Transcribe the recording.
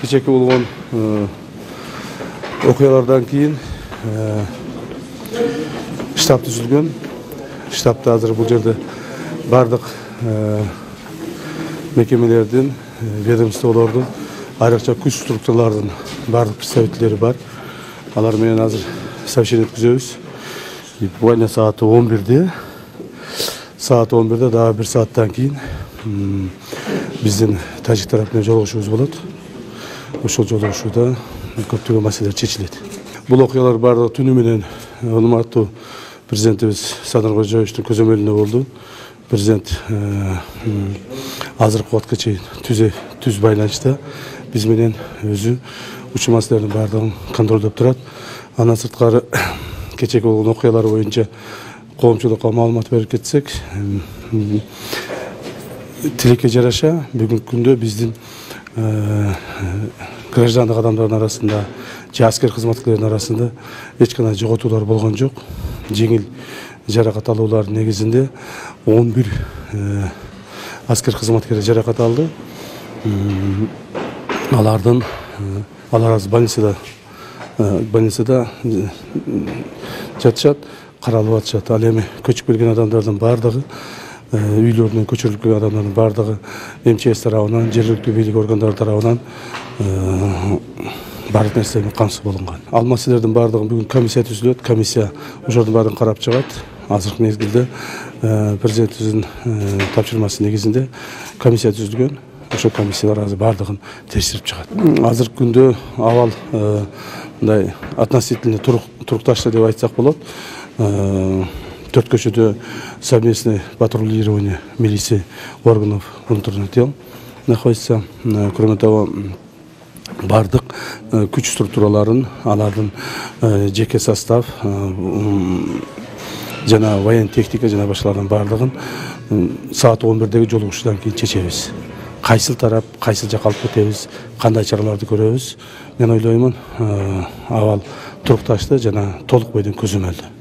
Kecheki болгон окуялардан кийин штаб түзүлгөн. Штабта азыр бул жерде бардык мекемелердин, ведомстволордун, айрыкча күч структуралардын бардык представителери бар. Алар менен азыр совещание өткүзөбүз. Буквально саат 11-де. Саат 11-де дагы 1 сааттан кийин биздин тажик тарап менен жолугушуубуз болот. Ошол жолугушууда көптөгөн маселелер чечилет. Бул окуялар бардыгы түнү менен урматтуу президентибиз Садыр Кожоевичтин көзөмөлүндө болду. Президент азыркы убакытка чейин түз байланышта биз менен өзү учуу маселелердин бардыгын контролдоп турат. Андан сырткары кечеки болгон окуялар боюнча коомчулукка маалымат берип кетсек, тилекке жараша бүгүнкү күндө биздин граждандык адамдардын арасында, аскер кызматкерлердин арасында эч кандай жоготуулар болгон жок. Жеңил жаракат алуулардын негизинде 11 аскер кызматкери жаракат алды. Алар азыр больницада жатышат, каралып атышат. Ал эми көчүп келген адамдардын бардыгы, үйлөрүнөн көчүрүлүп келген адамдардын бардыгы МЧС тарабынан, жергиликтүү бийлик органдары тарабынан бардык нерсе менен камсыз болгон. Ал маселелердин бардыгын бүгүн комиссия түзүлөт. Комиссия ошолордун баарын карап чыгат. Азыркы мезгилде президентибиздин тапшырмасы негизинде комиссия түзүлгөн. Ошол комиссиялар азыр бардыгын текшерип чыгат. Азыркы күндө абал мындай относительно турукташты деп айтсак болот. 4 көчөдө совместное патрулирование милиции органов внутренних дел находится. Кроме того, бардык күч структураларын, алардын жеке состав, жана воен техника жана башкалардын бардыгын саат 11-деги жолугушуудан кийин чечебиз. Кайсыл тарап, кайсыл жакка алып кетебиз, кандай чараларды көрөбүз. Мен ойлоймун, абал турукташты жана толук бойдон көзөмөлдү.